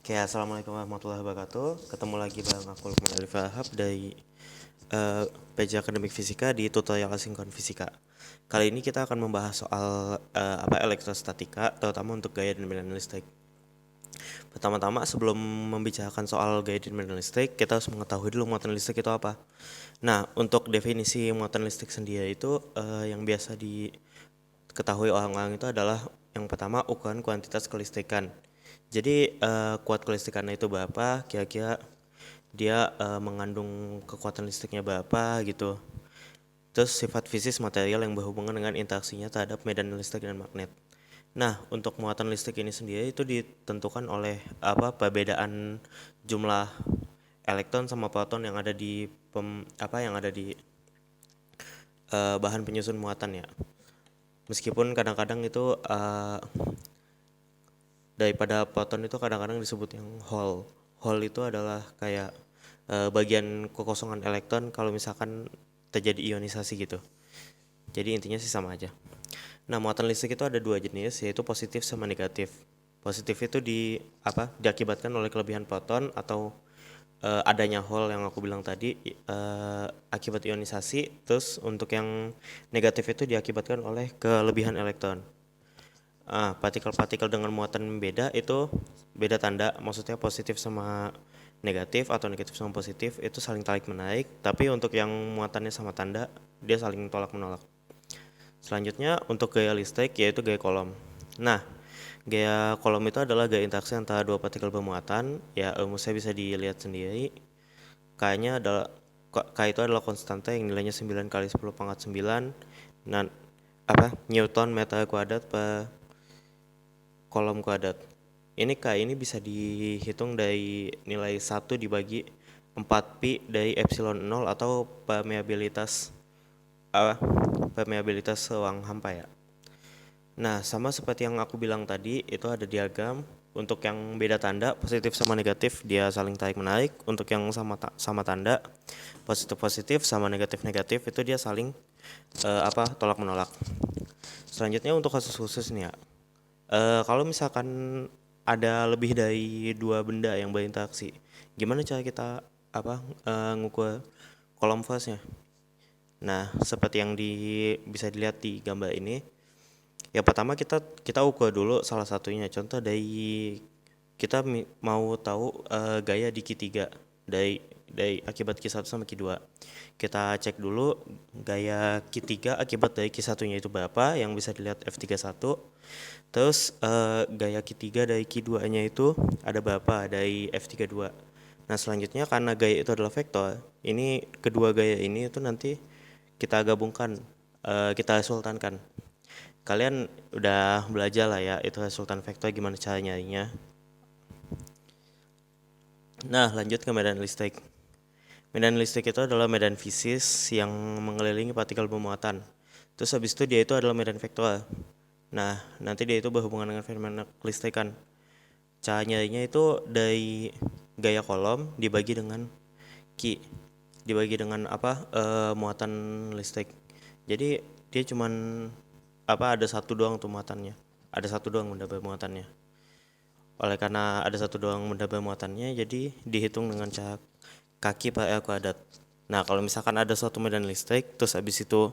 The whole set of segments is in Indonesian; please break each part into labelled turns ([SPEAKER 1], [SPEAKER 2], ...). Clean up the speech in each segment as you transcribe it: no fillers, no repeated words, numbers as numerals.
[SPEAKER 1] Oke, assalamualaikum warahmatullahi wabarakatuh. Ketemu lagi bareng aku Lukman Arif Wahab dari eh, PJ Akademik Fisika di tutorial Asinkron Fisika. Kali ini kita akan membahas soal elektrostatika, terutama untuk gaya dan medan listrik. Pertama-tama, sebelum membicarakan soal gaya dan medan listrik, kita harus mengetahui dulu muatan listrik itu apa. Nah, untuk definisi muatan listrik sendiri itu yang biasa diketahui orang-orang itu adalah yang pertama ukuran kuantitas kelistrikan. Jadi kuat kelistrikannya itu berapa, kira-kira dia mengandung kekuatan listriknya berapa gitu. Terus sifat fisik material yang berhubungan dengan interaksinya terhadap medan listrik dan magnet. Nah, untuk muatan listrik ini sendiri itu ditentukan oleh perbedaan jumlah elektron sama proton yang ada di bahan penyusun muatan ya. Meskipun kadang-kadang itu daripada proton itu kadang-kadang disebut yang hole. Hole itu adalah kayak bagian kekosongan elektron kalau misalkan terjadi ionisasi gitu. Jadi intinya sih sama aja. Nah, muatan listrik itu ada dua jenis, yaitu positif sama negatif. Positif itu diakibatkan oleh kelebihan proton atau adanya hole yang aku bilang tadi akibat ionisasi. Terus untuk yang negatif itu diakibatkan oleh kelebihan elektron. Partikel-partikel dengan muatan beda itu beda tanda, maksudnya positif sama negatif atau negatif sama positif itu saling tarik menarik, tapi untuk yang muatannya sama tanda dia saling tolak menolak. Selanjutnya untuk gaya listrik yaitu gaya Coulomb. Nah, gaya Coulomb itu adalah gaya interaksi antara dua partikel bermuatan, ya rumusnya bisa dilihat sendiri. K-nya adalah K itu adalah konstanta yang nilainya 9 kali 10 pangkat 9 nah, Newton meter kuadrat per kolom kuadrat. Ini K ini bisa dihitung dari nilai 1 dibagi 4 pi dari epsilon 0 atau apa? Permeabilitas ruang hampa ya. Nah, sama seperti yang aku bilang tadi, itu ada diagram untuk yang beda tanda positif sama negatif dia saling tarik menarik, untuk yang sama tanda positif positif sama negatif negatif itu dia saling tolak menolak. Selanjutnya untuk kasus khusus nih ya. Kalau misalkan ada lebih dari dua benda yang berinteraksi, gimana cara kita ngukur kolom force-nya? Nah, seperti yang bisa dilihat di gambar ini, yang pertama kita ukur dulu salah satunya. Contoh dari kita mau tahu gaya di Q3 dari akibat Q1 sama Q2. Kita cek dulu gaya Q3 akibat dari Q1-nya itu berapa yang bisa dilihat F31. Terus gaya Q3 dari Q2-nya itu ada berapa dari F32. Nah, selanjutnya karena gaya itu adalah vektor, ini kedua gaya ini itu nanti kita gabungkan, kita resultankan. Kalian udah belajar lah ya itu resultan vektor gimana cara nyarinya. Nah, lanjut ke medan listrik. Medan listrik itu adalah medan fisis yang mengelilingi partikel bermuatan. Terus habis itu dia itu adalah medan vektor. Nah, nanti dia itu berhubungan dengan fenomena kelistrikan. Cara nyarinya itu dari gaya kolom dibagi dengan Q. Dibagi dengan muatan listrik. Jadi dia cuman ada satu doang tuh muatannya. Ada satu doang benda bermuatannya. Oleh karena ada satu doang benda bermuatannya, jadi dihitung dengan cara kaki per L kuadrat. Nah, kalau misalkan ada suatu medan listrik, terus habis itu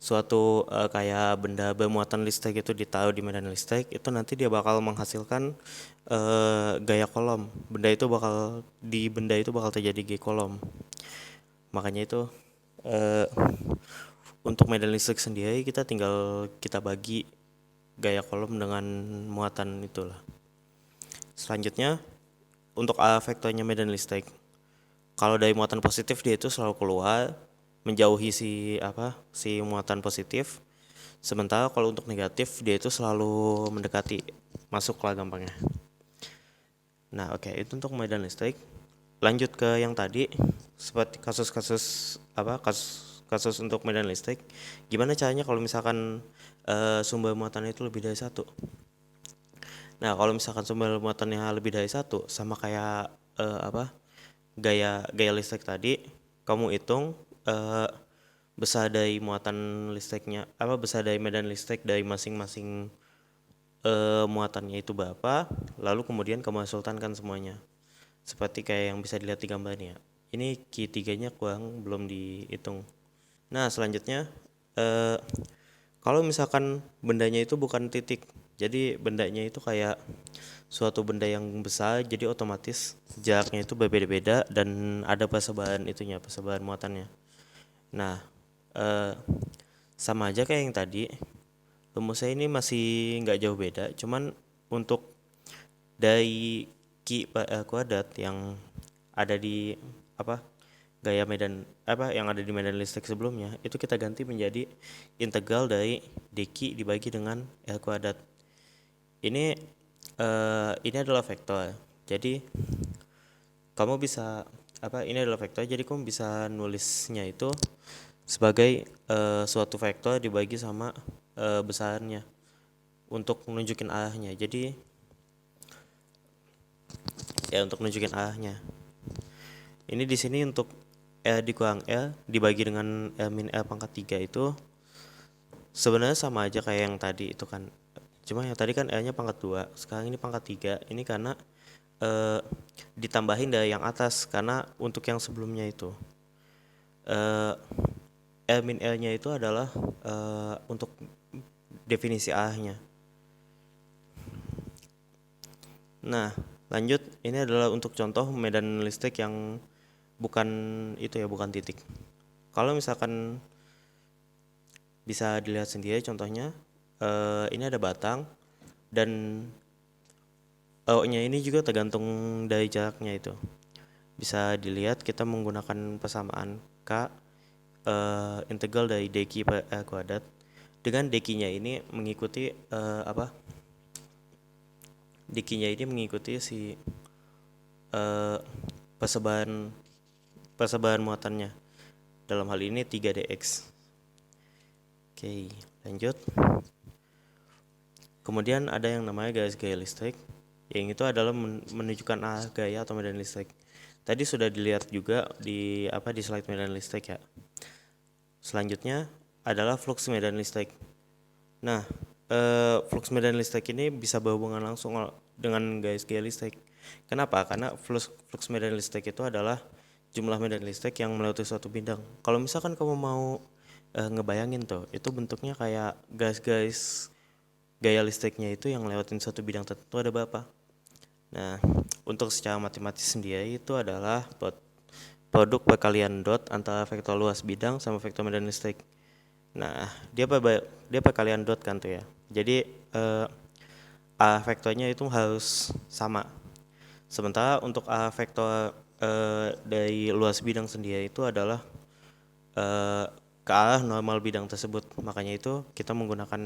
[SPEAKER 1] suatu kayak benda bermuatan listrik itu ditaruh di medan listrik, itu nanti dia bakal menghasilkan gaya kolom. Benda itu bakal terjadi gaya kolom. Makanya itu eh, untuk medan listrik sendiri kita bagi gaya kolom dengan muatan itulah. Selanjutnya untuk vektornya medan listrik. Kalau dari muatan positif dia itu selalu keluar menjauhi si muatan positif. Sementara kalau untuk negatif dia itu selalu mendekati, masuk lah gampangnya. Nah, oke, itu untuk medan listrik. Lanjut ke yang tadi, seperti kasus untuk medan listrik. Gimana caranya kalau misalkan sumber muatannya itu lebih dari satu? Nah, kalau misalkan sumber muatannya lebih dari satu, sama kayak gaya gaya listrik tadi, kamu hitung eh, besar dari muatan listriknya, besar dari medan listrik dari masing-masing muatannya itu berapa, lalu kemudian kamu sultankan semuanya. Seperti kayak yang bisa dilihat di gambarnya. Ini key 3-nya kurang belum dihitung. Nah, selanjutnya eh, kalau misalkan bendanya itu bukan titik, jadi bendanya itu kayak suatu benda yang besar, jadi otomatis jaraknya itu berbeda-beda dan ada persebaran itunya, persebaran muatannya. Nah, eh, sama aja kayak yang tadi, rumusnya ini masih nggak jauh beda, cuman untuk dari kuadrat yang ada di apa gaya medan apa yang ada di medan listrik sebelumnya itu kita ganti menjadi integral dari dq dibagi dengan L kuadrat. Ini ini adalah vektor. Jadi kamu bisa ini adalah vektor, jadi kamu bisa nulisnya itu sebagai suatu vektor dibagi sama besarnya untuk menunjukin arahnya. Jadi ya untuk nunjukin arahnya. Ini di sini untuk L dikurang L dibagi dengan L min L pangkat 3 itu sebenarnya sama aja kayak yang tadi itu kan. Cuma yang tadi kan L-nya pangkat 2, sekarang ini pangkat 3. Ini karena eh, ditambahin dari yang atas, karena untuk yang sebelumnya itu eh, L min L-nya itu adalah untuk definisi arahnya. Nah, lanjut, ini adalah untuk contoh medan listrik yang bukan itu ya, bukan titik. Kalau misalkan bisa dilihat sendiri contohnya, ini ada batang dan O-nya ini juga tergantung dari jaraknya itu. Bisa dilihat kita menggunakan persamaan K integral dari dq per R kuadrat, dengan dq-nya ini mengikuti dq-nya ini mengikuti si persebaran persebaran muatannya. Dalam hal ini 3dx. Oke, lanjut. Kemudian ada yang namanya garis gaya listrik, yang itu adalah menunjukkan arah gaya atau medan listrik. Tadi sudah dilihat juga di di slide medan listrik ya. Selanjutnya adalah flux medan listrik. Nah, flux medan listrik ini bisa berhubungan langsung dengan garis gaya listrik. Kenapa? Karena flux medan listrik itu adalah jumlah medan listrik yang melewati suatu bidang. Kalau misalkan kamu mau ngebayangin tuh, itu bentuknya kayak garis-garis gaya listriknya itu yang lewatin suatu bidang tertentu ada berapa. Nah, untuk secara matematis sendiri itu adalah produk perkalian dot antara vektor luas bidang sama vektor medan listrik. Nah, dia perkalian dot kan tuh ya. Jadi arah vektornya itu harus sama. Sementara untuk arah vektor dari luas bidang sendiri itu adalah ke arah normal bidang tersebut. Makanya itu kita menggunakan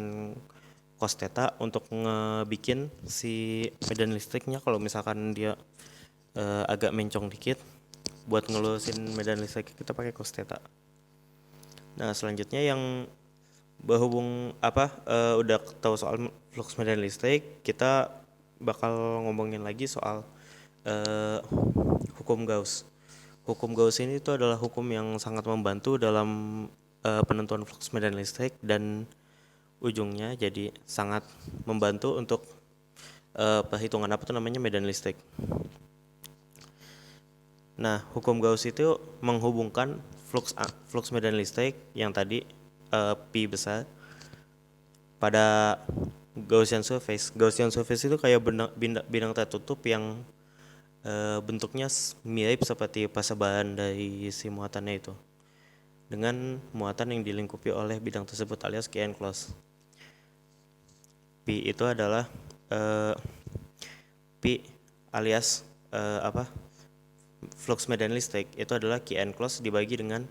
[SPEAKER 1] cos theta untuk ngebikin si medan listriknya kalau misalkan dia agak mencong dikit, buat ngelurusin medan listrik kita pakai cos theta. Nah, selanjutnya yang berhubung udah tahu soal flux medan listrik, kita bakal ngomongin lagi soal hukum Gauss. Hukum Gauss ini itu adalah hukum yang sangat membantu dalam penentuan flux medan listrik, dan ujungnya jadi sangat membantu untuk perhitungan medan listrik. Nah, hukum Gauss itu menghubungkan flux medan listrik yang tadi P besar pada Gaussian surface. Gaussian surface itu kayak bidang tertutup yang bentuknya mirip seperti persebaran dari si muatannya itu, dengan muatan yang dilingkupi oleh bidang tersebut alias Q enclosed. P itu adalah P alias flux medan listrik itu adalah Q enclosed dibagi dengan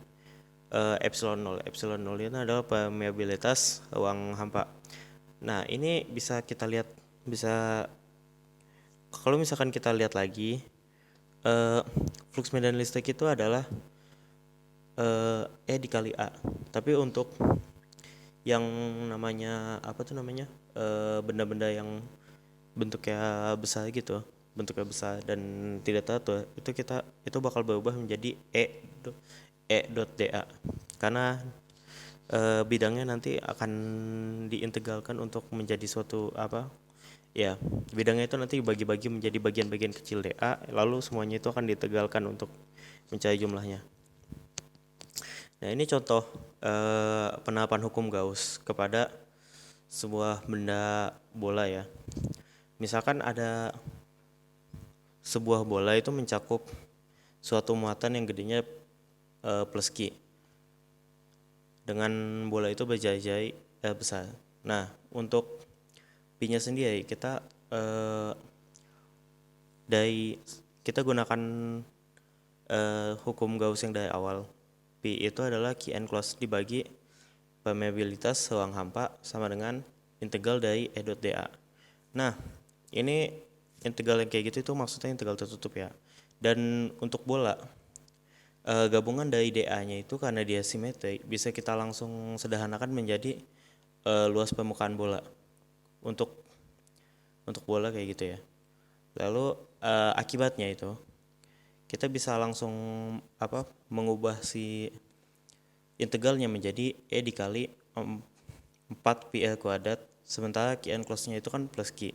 [SPEAKER 1] epsilon 0. Epsilon 0 itu adalah permeabilitas ruang hampa. Nah, ini bisa kita lihat, kalau misalkan kita lihat lagi, flux medan listrik itu adalah E dikali A. Tapi untuk yang namanya benda-benda yang bentuknya besar gitu, bentuknya besar dan tidak teratur, itu bakal berubah menjadi E dot dA, karena bidangnya nanti akan diintegralkan untuk menjadi suatu Ya, bidangnya itu nanti dibagi-bagi menjadi bagian-bagian kecil dA, lalu semuanya itu akan ditegalkan untuk mencari jumlahnya. Nah, ini contoh penerapan hukum Gauss kepada sebuah benda bola ya. Misalkan ada sebuah bola itu mencakup suatu muatan yang gedenya plus Q. Dengan bola itu berjari-jari besar. Nah, untuk Pi-nya sendiri dari kita gunakan hukum Gauss yang dari awal. Pi itu adalah Q enclosed dibagi permeabilitas ruang hampa sama dengan integral dari E dot dA. Nah, ini integral yang kayak gitu itu maksudnya integral tertutup ya. Dan untuk bola, gabungan dari dA-nya itu karena dia simetri, bisa kita langsung sederhanakan menjadi luas permukaan bola. Untuk bola kayak gitu ya. Lalu akibatnya itu kita bisa langsung mengubah si integralnya menjadi E dikali 4 pi r kuadrat, sementara Q enclosed-nya itu kan plus Q.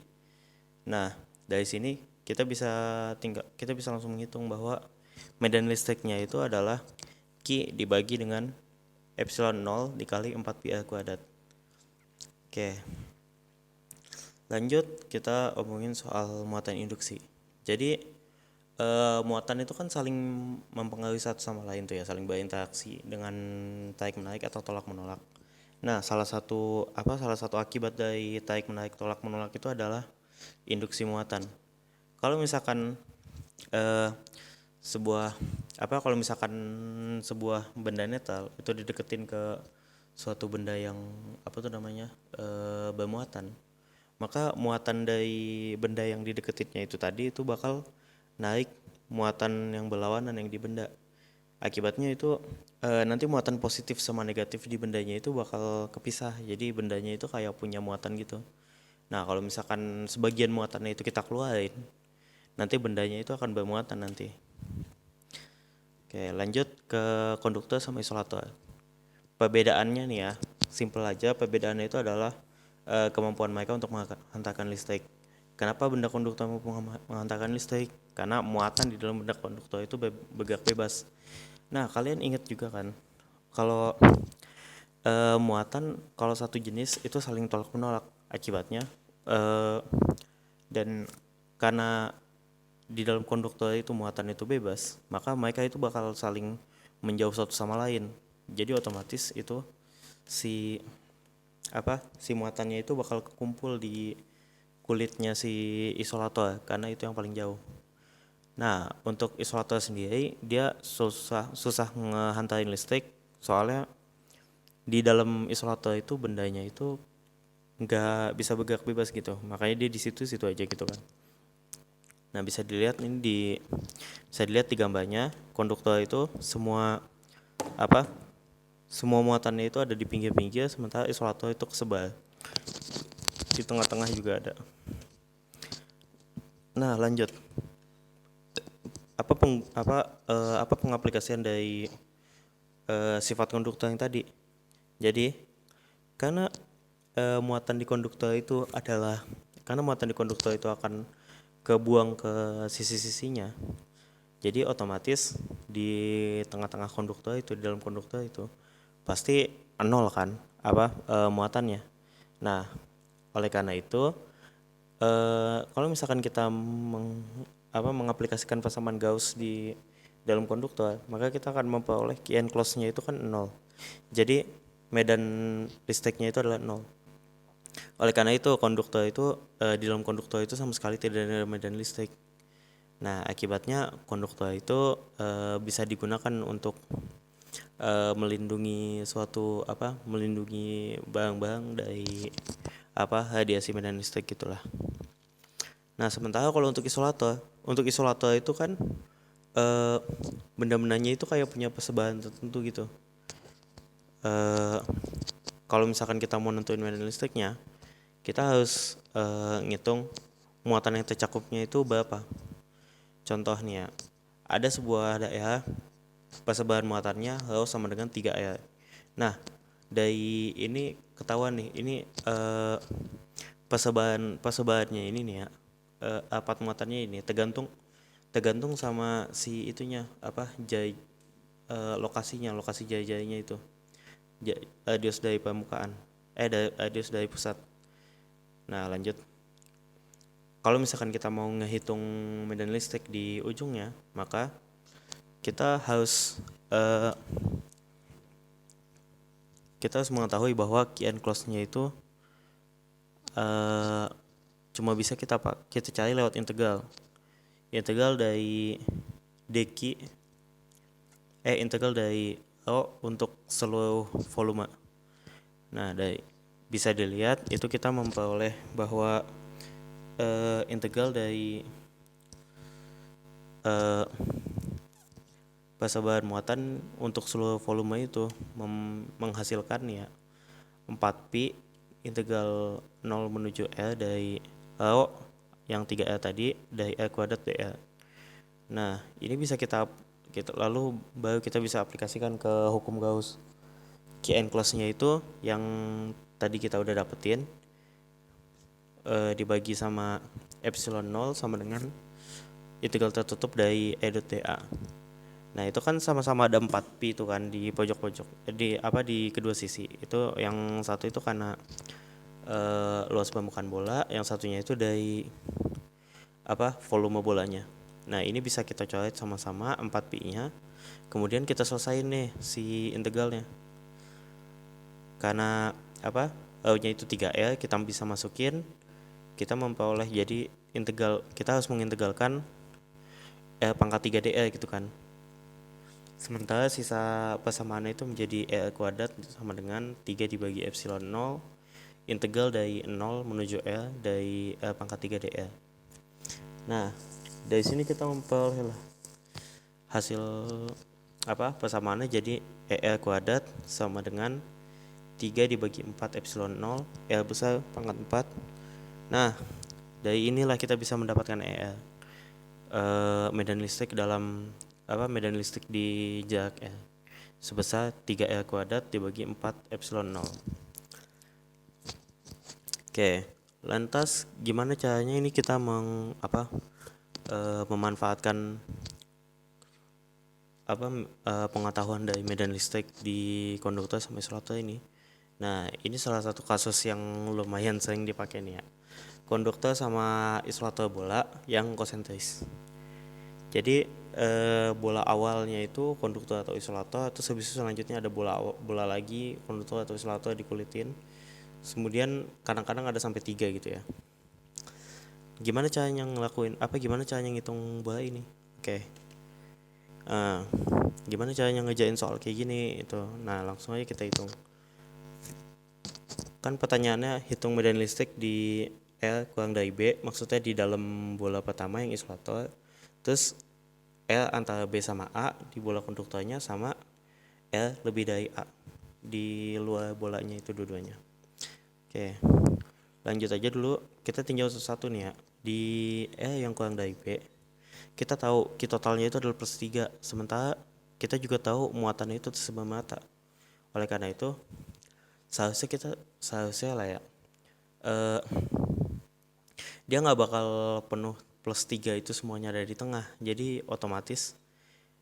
[SPEAKER 1] Nah, dari sini kita bisa langsung menghitung bahwa medan listriknya itu adalah Q dibagi dengan epsilon 0 dikali 4 pi r kuadrat. Oke. Lanjut kita omongin soal muatan induksi. Jadi muatan itu kan saling mempengaruhi satu sama lain tuh ya, saling berinteraksi dengan tarik menarik atau tolak menolak. Nah, salah satu akibat dari tarik menarik tolak menolak itu adalah induksi muatan. Kalau misalkan kalau misalkan sebuah benda netral itu dideketin ke suatu benda yang bermuatan, maka muatan dari benda yang dideketinnya itu tadi itu bakal naik muatan yang berlawanan yang di benda. Akibatnya itu nanti muatan positif sama negatif di bendanya itu bakal kepisah. Jadi bendanya itu kayak punya muatan gitu. Nah, kalau misalkan sebagian muatannya itu kita keluarin, nanti bendanya itu akan bermuatan nanti. Oke, lanjut ke konduktor sama isolator. Perbedaannya nih ya, simple aja. Perbedaannya itu adalah kemampuan mereka untuk menghantarkan listrik. Kenapa benda konduktor mampu menghantarkan listrik? Karena muatan di dalam benda konduktor itu bergerak bebas. Nah, kalian ingat juga kan, kalau muatan kalau satu jenis itu saling tolak menolak akibatnya, dan karena di dalam konduktor itu muatan itu bebas, maka mereka itu bakal saling menjauh satu sama lain. Jadi otomatis itu si muatannya itu bakal kumpul di kulitnya si isolator karena itu yang paling jauh. Nah, untuk isolator sendiri dia susah ngehantarin listrik, soalnya di dalam isolator itu bendanya itu nggak bisa bergerak bebas gitu, makanya dia di situ aja gitu kan. Nah, bisa dilihat di gambarnya, konduktor itu semua muatannya itu ada di pinggir-pinggir, sementara isolator itu kesebar di tengah-tengah juga ada. Nah, lanjut, apa pengaplikasian dari sifat konduktor yang tadi. Jadi karena muatan di konduktor itu akan kebuang ke sisi-sisinya, jadi otomatis di tengah-tengah konduktor itu, di dalam konduktor itu pasti nol kan muatannya. Nah, oleh karena itu kalau misalkan kita mengaplikasikan persamaan Gauss di dalam konduktor, maka kita akan memperoleh Q enclosed-nya itu kan 0. Jadi medan listriknya itu adalah 0. Oleh karena itu di dalam konduktor itu sama sekali tidak ada medan listrik. Nah, akibatnya konduktor itu bisa digunakan untuk melindungi barang-barang dari radiasi medan listrik gitulah. Nah, sementara kalau untuk isolator itu kan benda-bendanya itu kayak punya persebaran tertentu gitu. Kalau misalkan kita mau nentuin medan listriknya, kita harus ngitung muatan yang tercakupnya itu berapa. Contoh nih ya, ada sebuah daerah persebaran muatannya harus sama dengan 3R. Nah, dari ini ketahuan nih, ini persebarannya ini nih ya, path muatannya ini tergantung tergantung sama si itunya apa lokasi jaya-jayanya itu, radius dari permukaan, radius dari pusat. Nah lanjut, kalau misalkan kita mau ngehitung medan listrik di ujungnya, maka kita harus eh, kita harus mengetahui bahwa key and close-nya itu eh, cuma bisa kita cari lewat integral dari dq integral dari O untuk seluruh volume. Nah bisa dilihat itu kita memperoleh bahwa integral dari persebaran muatan untuk seluruh volume itu menghasilkan ya 4pi integral 0 menuju L dari O yang 3L tadi dari L kuadrat dr. Nah ini bisa kita lalu baru kita bisa aplikasikan ke hukum Gauss. Key and close-nya itu yang tadi kita udah dapetin, dibagi sama epsilon 0 sama dengan integral tertutup dari E dot dA. Nah itu kan sama-sama ada 4pi itu kan di pojok-pojok, di kedua sisi. Itu yang satu itu karena luas permukaan bola, yang satunya itu dari volume bolanya. Nah ini bisa kita coret sama-sama 4pi-nya, kemudian kita selesaiin nih si integralnya. Karena nya itu 3L, kita bisa masukin, kita memperoleh jadi integral, kita harus mengintegralkan L pangkat 3 dr gitu kan. Sementara sisa persamaan itu menjadi L kuadrat sama dengan 3 dibagi epsilon 0 integral dari 0 menuju L dari L pangkat 3 dr. Nah dari sini kita memperoleh hasil persamaannya jadi L kuadrat sama dengan 3 dibagi 4 epsilon 0 L besar pangkat 4. Nah dari inilah kita bisa mendapatkan EL, medan listrik dalam medan listrik di jarak L sebesar 3L kuadrat dibagi 4 epsilon 0. Oke, lantas gimana caranya ini kita memanfaatkan pengetahuan dari medan listrik di konduktor sama isolator ini. Nah ini salah satu kasus yang lumayan sering dipakai nih ya, konduktor sama isolator bola yang konsentris. Jadi bola awalnya itu konduktor atau isolator, terus habis itu selanjutnya ada bola lagi konduktor atau isolator dikulitin. Kemudian kadang-kadang ada sampai 3 gitu ya. Gimana caranya ngitung bola ini? Oke. Gimana caranya ngerjain soal kayak gini itu? Nah langsung aja kita hitung. Kan pertanyaannya hitung medan listrik di L kurang dari B, maksudnya di dalam bola pertama yang isolator, terus L antara B sama A di bola konduktornya, sama L lebih dari A di luar bolanya itu dua-duanya. Oke, lanjut aja dulu, kita tinjau satu-satu nih ya. Di L yang kurang dari B, kita tahu Q totalnya itu adalah plus 3, sementara kita juga tahu muatannya itu tersebar merata. Oleh karena itu seharusnya lah ya, dia nggak bakal penuh plus 3 itu semuanya ada di tengah. Jadi otomatis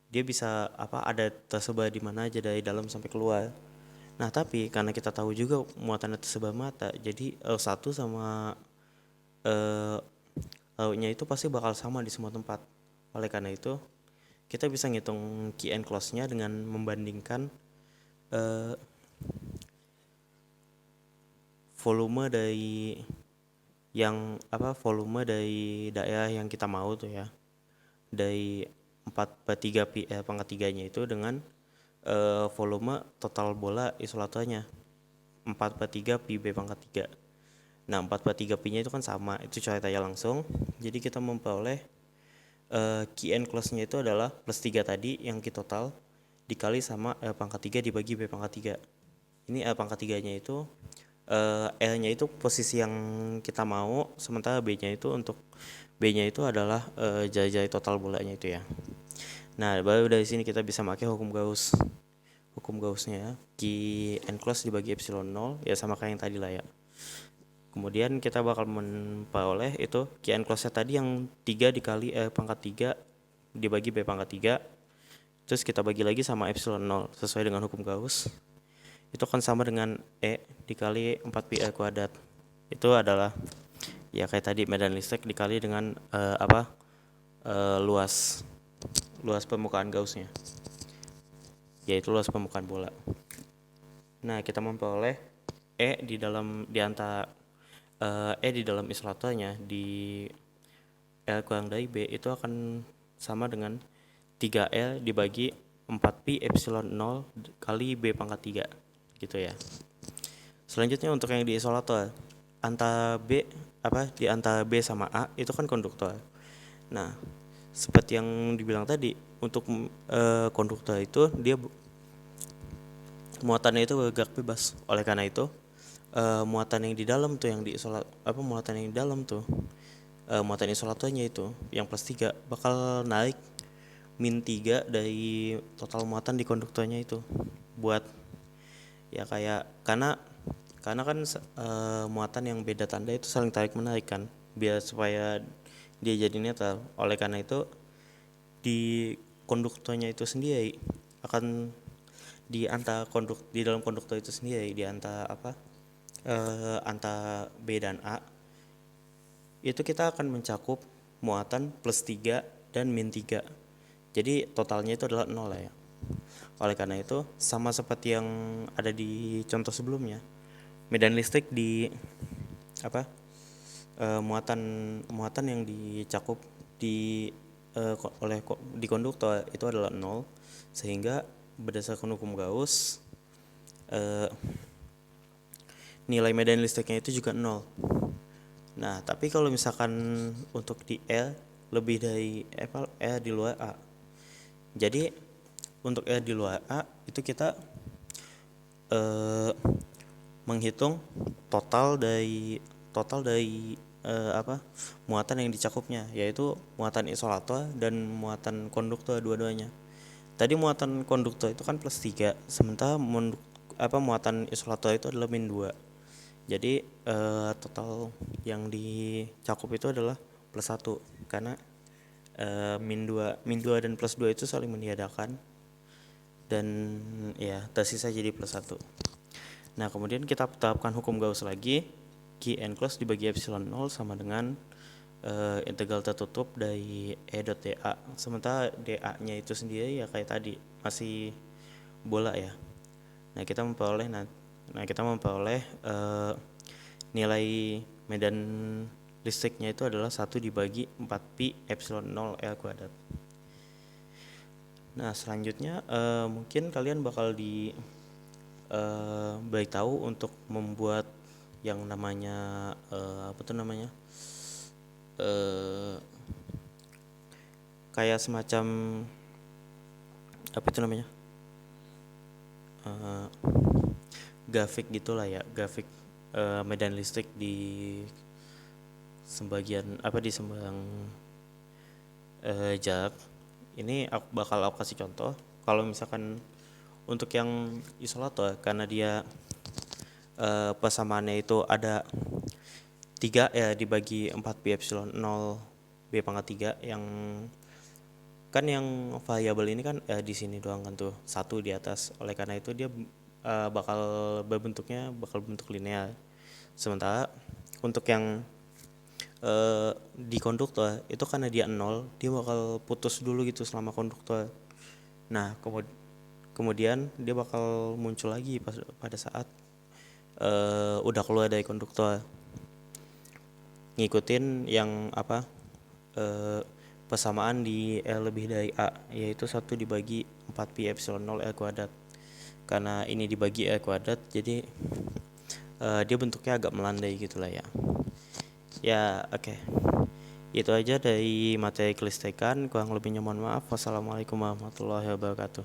[SPEAKER 1] dia bisa ada tersebar di mana aja dari dalam sampai keluar. Nah tapi karena kita tahu juga muatannya tersebar merata, jadi L1 sama lautnya itu pasti bakal sama di semua tempat. Oleh karena itu kita bisa ngitung key and close-nya dengan membandingkan volume dari daerah yang kita mau tuh ya, dari 4/3 pi pangkat 3-nya itu dengan volume total bola isolatornya 4/3 pi B pangkat 3. Nah 4/3 pi nya itu kan sama, itu coret aja langsung. Jadi kita memperoleh key and close-nya itu adalah plus 3 tadi yang key total dikali sama L pangkat 3 dibagi B pangkat 3. Ini L pangkat 3 nya itu L-nya itu posisi yang kita mau, sementara B-nya itu adalah jari-jari total bolanya itu ya. Nah, baru dari sini kita bisa pakai hukum Gauss. Hukum Gauss-nya ya, Q and close dibagi epsilon 0 ya sama kayak yang tadi lah ya. Kemudian kita bakal memperoleh itu Q and close-nya tadi yang 3 dikali pangkat 3 dibagi B pangkat 3. Terus kita bagi lagi sama epsilon 0 sesuai dengan hukum Gauss. Itu akan sama dengan E dikali 4pi E kuadrat. Itu adalah ya kayak tadi medan listrik dikali dengan luas permukaan Gauss-nya, yaitu luas permukaan bola. Nah, kita memperoleh E di dalam isolatornya di L kurang dari B itu akan sama dengan 3L dibagi 4pi epsilon 0 kali B pangkat 3 gitu ya. Selanjutnya untuk yang di isolator di antara B sama A itu kan konduktor. Nah, seperti yang dibilang tadi, untuk konduktor itu dia muatannya itu bergerak bebas. Oleh karena itu muatan yang di dalam tuh muatan isolatornya itu yang plus 3 bakal naik min 3 dari total muatan di konduktornya itu, buat ya kayak karena kan muatan yang beda tanda itu saling tarik menarik kan, biar supaya dia jadi netral. Oleh karena itu di konduktornya itu sendiri akan di dalam konduktor itu sendiri di antara B dan A itu kita akan mencakup muatan plus 3 dan min 3. Jadi totalnya itu adalah 0 ya. Oleh karena itu sama seperti yang ada di contoh sebelumnya, medan listrik di muatan yang dicakup di konduktor itu adalah 0, sehingga berdasarkan hukum Gauss nilai medan listriknya itu juga 0. Nah, tapi kalau misalkan untuk di L lebih dari L di luar A, jadi untuk L di luar A itu kita menghitung total dari muatan yang dicakupnya, yaitu muatan isolator dan muatan konduktor dua-duanya. Tadi muatan konduktor itu kan plus 3, sementara muatan isolator itu adalah min 2. Jadi total yang dicakup itu adalah plus 1, karena min 2 dan plus 2 itu saling meniadakan dan ya tersisa jadi plus 1. Nah, kemudian kita terapkan hukum Gauss lagi, Q and close dibagi epsilon 0 sama dengan integral tertutup dari E dot dA. Sementara dA nya itu sendiri ya kayak tadi masih bola ya. Nah, kita memperoleh nilai medan listriknya itu adalah 1 dibagi 4pi epsilon 0 L kuadrat. Nah, selanjutnya mungkin kalian bakal beritahu untuk membuat yang namanya kayak semacam grafik gitulah ya, grafik medan listrik di sebagian di sembang jarak. Ini aku kasih contoh. Kalau misalkan untuk yang isolator, karena dia persamaannya itu ada 3 ya dibagi 4pi epsilon 0 B pangkat 3, yang kan yang variabel ini kan di sini doang kan tuh, 1 di atas. Oleh karena itu dia bakal berbentuk linear. Sementara untuk yang di konduktor itu karena dia 0, dia bakal putus dulu gitu selama konduktor. Nah, kemudian dia bakal muncul lagi pada saat udah keluar dari konduktor, ngikutin yang persamaan di L lebih dari A, yaitu 1 dibagi 4pi epsilon 0 L kuadrat. Karena ini dibagi L kuadrat, jadi dia bentuknya agak melandai gitulah ya. Ya, oke. Itu aja dari materi kelistrikan, kurang lebihnya mohon maaf. Wassalamualaikum warahmatullahi wabarakatuh.